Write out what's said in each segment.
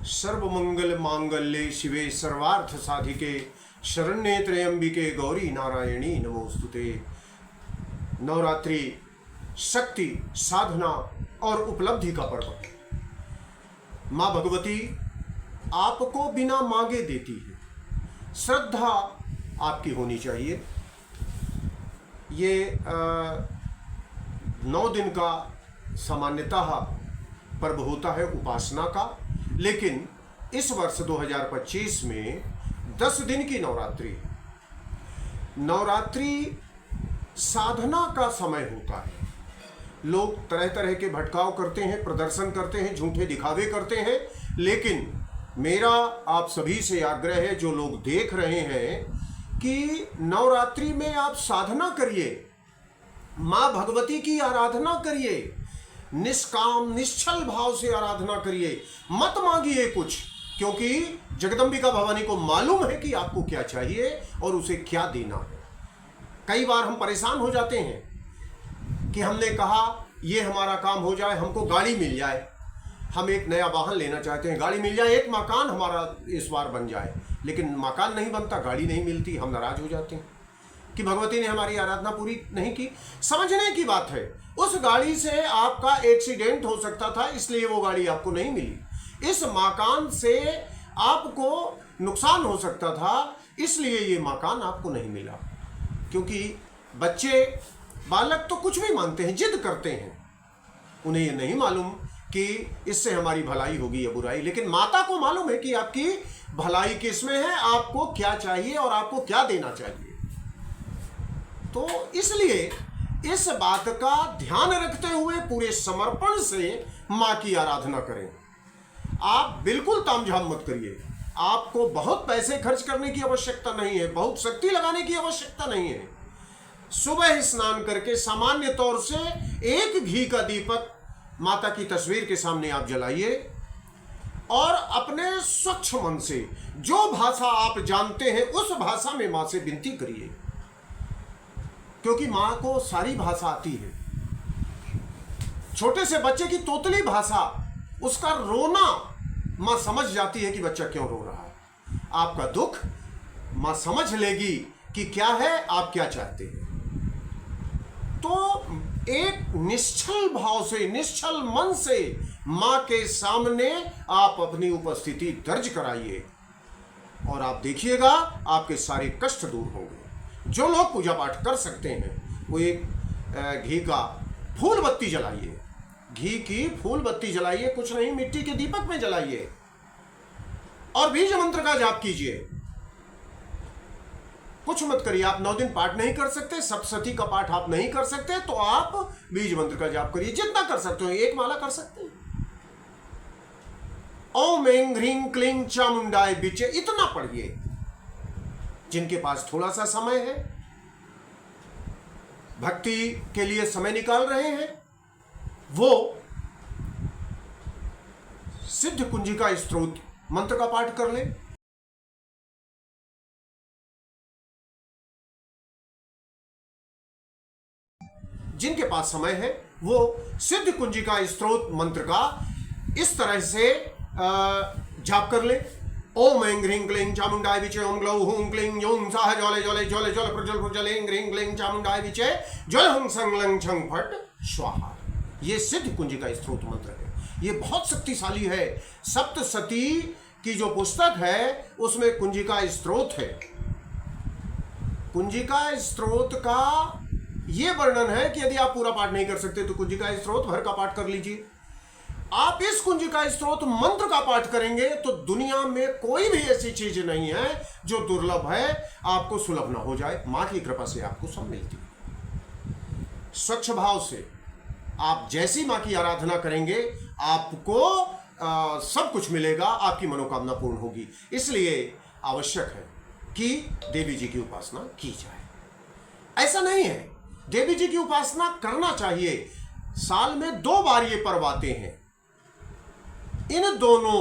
सर्वमंगल मांगल्ये शिवे सर्वार्थ साधिके शरण्ये त्र्यंबिके गौरी नारायणी नमोस्तुते। नवरात्रि शक्ति, साधना और उपलब्धि का पर्व है। माँ भगवती आपको बिना मांगे देती है। श्रद्धा आपकी होनी चाहिए। ये 9 दिन का सामान्यतः पर्व होता है उपासना का, लेकिन इस वर्ष 2025 में 10 दिन की नवरात्रि है। नवरात्रि साधना का समय होता है। लोग तरह तरह के भटकाव करते हैं, प्रदर्शन करते हैं, झूठे दिखावे करते हैं, लेकिन मेरा आप सभी से आग्रह है, जो लोग देख रहे हैं, कि नवरात्रि में आप साधना करिए, माँ भगवती की आराधना करिए, निष्काम निश्चल भाव से आराधना करिए, मत मांगिए कुछ, क्योंकि जगदंबिका भवानी को मालूम है कि आपको क्या चाहिए और उसे क्या देना है। कई बार हम परेशान हो जाते हैं कि हमने कहा ये हमारा काम हो जाए, हमको गाड़ी मिल जाए, हम एक नया वाहन लेना चाहते हैं, गाड़ी मिल जाए, एक मकान हमारा इस बार बन जाए, लेकिन मकान नहीं बनता, गाड़ी नहीं मिलती, हम नाराज हो जाते हैं कि भगवती ने हमारी आराधना पूरी नहीं की। समझने की बात है, उस गाड़ी से आपका एक्सीडेंट हो सकता था, इसलिए वो गाड़ी आपको नहीं मिली। इस मकान से आपको नुकसान हो सकता था, इसलिए ये मकान आपको नहीं मिला। क्योंकि बच्चे, बालक तो कुछ भी मांगते हैं, जिद करते हैं, उन्हें ये नहीं मालूम कि इससे हमारी भलाई होगी या बुराई, लेकिन माता को मालूम है कि आपकी भलाई किसमें है, आपको क्या चाहिए और आपको क्या देना चाहिए। तो इसलिए इस बात का ध्यान रखते हुए पूरे समर्पण से माँ की आराधना करें। आप बिल्कुल तामझाम मत करिए। आपको बहुत पैसे खर्च करने की आवश्यकता नहीं है, बहुत शक्ति लगाने की आवश्यकता नहीं है। सुबह स्नान करके सामान्य तौर से एक घी का दीपक माता की तस्वीर के सामने आप जलाइए और अपने स्वच्छ मन से जो भाषा आप जानते हैं उस भाषा में माँ से विनती करिए, क्योंकि माँ को सारी भाषा आती है। छोटे से बच्चे की तोतली भाषा, उसका रोना माँ समझ जाती है कि बच्चा क्यों रो रहा है। आपका दुख माँ समझ लेगी कि क्या है, आप क्या चाहते हैं। तो एक निश्चल भाव से, निश्चल मन से माँ के सामने आप अपनी उपस्थिति दर्ज कराइए और आप देखिएगा आपके सारे कष्ट दूर होंगे। जो लोग पूजा पाठ कर सकते हैं वो एक घी का फूल बत्ती जलाइए, घी की फूल बत्ती जलाइए, कुछ नहीं मिट्टी के दीपक में जलाइए और बीज मंत्र का जाप कीजिए। कुछ मत करिए। आप 9 दिन पाठ नहीं कर सकते, सप्तशती का पाठ आप नहीं कर सकते, तो आप बीज मंत्र का जाप करिए, जितना कर सकते हो। एक माला कर सकते हैं, ओम ऐं ह्रीं क्लीं चामुंडाय विचे, इतना पढ़िए। जिनके पास थोड़ा सा समय है, भक्ति के लिए समय निकाल रहे हैं, वो सिद्ध कुंजिका स्तोत्र मंत्र का पाठ कर ले। जिनके पास समय है वो सिद्ध कुंजिका स्तोत्र मंत्र का इस तरह से जाप कर ले। ओम ऐं ह्रीं क्लीं चामुंडाय विचे, ओम ग्लौं हूं क्लीं यों साह ज्वले ज्वले ज्वले ज्वले प्रज्वल प्रज्वल ऐं ह्रीं क्लीं चामुंडाय विचे ज्वल हुं सं लं छं फट स्वाहा। ये सिद्ध कुंजिका स्तोत्र मंत्र है। ये बहुत शक्तिशाली है। सप्तशती की जो पुस्तक है उसमें कुंजिका स्तोत्र है। कुंजिका स्तोत्र का ये वर्णन है कि यदि आप पूरा पाठ नहीं कर सकते तो कुंजिका स्तोत्र भर का पाठ कर लीजिए। आप इस कुंजिका स्तोत्र मंत्र का पाठ करेंगे तो दुनिया में कोई भी ऐसी चीज नहीं है जो दुर्लभ है आपको सुलभ ना हो जाए। मां की कृपा से आपको सब मिलती है। स्वच्छ भाव से आप जैसी मां की आराधना करेंगे आपको सब कुछ मिलेगा, आपकी मनोकामना पूर्ण होगी। इसलिए आवश्यक है कि देवी जी की उपासना की जाए। ऐसा नहीं है, देवी जी की उपासना करना चाहिए। साल में 2 बार ये पर्व आते हैं। इन दोनों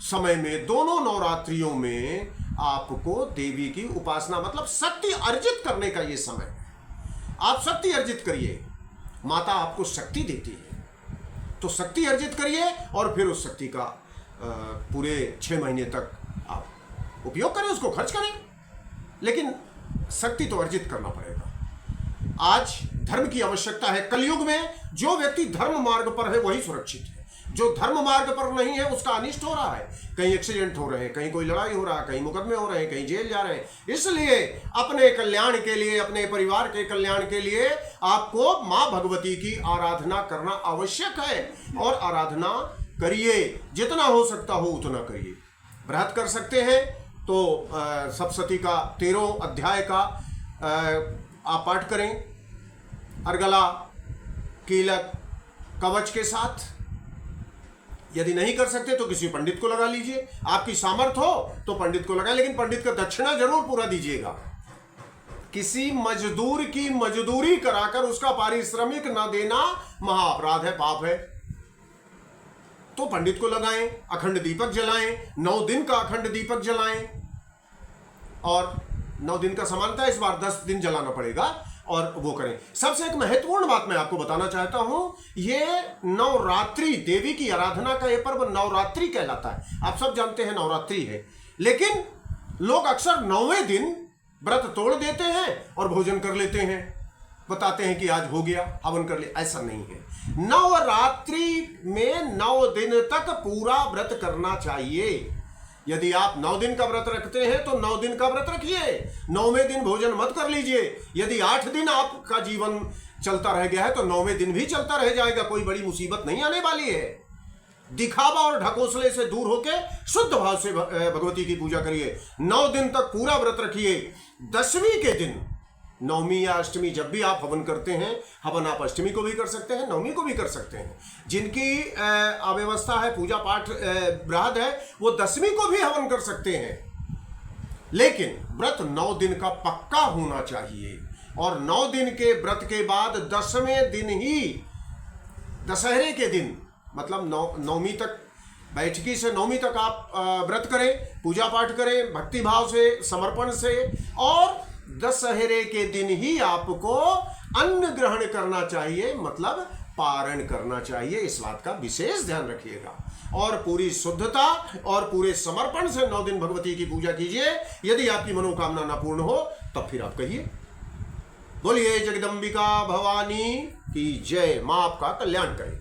समय में, दोनों नवरात्रियों में आपको देवी की उपासना मतलब शक्ति अर्जित करने का ये समय है। आप शक्ति अर्जित करिए, माता आपको शक्ति देती है, तो शक्ति अर्जित करिए और फिर उस शक्ति का पूरे 6 महीने तक आप उपयोग करें, उसको खर्च करें, लेकिन शक्ति तो अर्जित करना पड़ेगा। आज धर्म की आवश्यकता है। कलयुग में जो व्यक्ति धर्म मार्ग पर है वही सुरक्षित है, जो धर्म मार्ग पर नहीं है उसका अनिष्ट हो रहा है। कहीं एक्सीडेंट हो रहे हैं, कहीं कोई लड़ाई हो रहा है, कहीं मुकदमे हो रहे हैं, कहीं जेल जा रहे हैं। इसलिए अपने कल्याण के लिए, अपने परिवार के कल्याण के लिए आपको मां भगवती की आराधना करना आवश्यक है, और आराधना करिए, जितना हो सकता हो उतना करिए। व्रत कर सकते हैं तो सप्तशती का 13 अध्याय का आप पाठ करें, अर्गला, कीलक, कवच के साथ। यदि नहीं कर सकते तो किसी पंडित को लगा लीजिए, आपकी सामर्थ हो तो पंडित को लगाए, लेकिन पंडित का दक्षिणा जरूर पूरा दीजिएगा। किसी मजदूर की मजदूरी कराकर उसका पारिश्रमिक न देना महाअपराध है, पाप है। तो पंडित को लगाएं, अखंड दीपक जलाएं, 9 दिन का अखंड दीपक जलाएं, और 9 दिन का समानता इस बार 10 दिन जलाना पड़ेगा, और वो करें। सबसे एक महत्वपूर्ण बात मैं आपको बताना चाहता हूं, ये नवरात्रि, देवी की आराधना का ये पर्व नवरात्रि कहलाता है। आप सब जानते हैं नवरात्रि है, लेकिन लोग अक्सर 9वें दिन व्रत तोड़ देते हैं और भोजन कर लेते हैं, बताते हैं कि आज हो गया, हवन कर लिया। ऐसा नहीं है। नवरात्रि में 9 दिन तक पूरा व्रत करना चाहिए। यदि आप 9 दिन का व्रत रखते हैं तो 9 दिन का व्रत रखिए, 9वें दिन भोजन मत कर लीजिए। यदि 8 दिन आपका जीवन चलता रह गया है तो 9वें दिन भी चलता रह जाएगा, कोई बड़ी मुसीबत नहीं आने वाली है। दिखावा और ढकोसले से दूर होकर शुद्ध भाव से भगवती की पूजा करिए। 9 दिन तक पूरा व्रत रखिए। 10वीं के दिन, नवमी या अष्टमी, जब भी आप हवन करते हैं, हवन आप अष्टमी को भी कर सकते हैं, नवमी को भी कर सकते हैं। जिनकी अव्यवस्था है, पूजा पाठ व्रत है, वो 10वीं को भी हवन कर सकते हैं। लेकिन व्रत 9 दिन का पक्का होना चाहिए, और 9 दिन के व्रत के बाद 10वें दिन ही, दशहरे के दिन, मतलब नवमी तक, बैठकी से 9वीं तक आप व्रत करें, पूजा पाठ करें भक्ति भाव से, समर्पण से, और दशहरे के दिन ही आपको अन्न ग्रहण करना चाहिए, मतलब पारण करना चाहिए। इस बात का विशेष ध्यान रखिएगा, और पूरी शुद्धता और पूरे समर्पण से 9 दिन भगवती की पूजा कीजिए। यदि आपकी मनोकामना न पूर्ण हो तब फिर आप कहिए। बोलिए जगदम्बिका भवानी की जय। मां आपका कल्याण करे।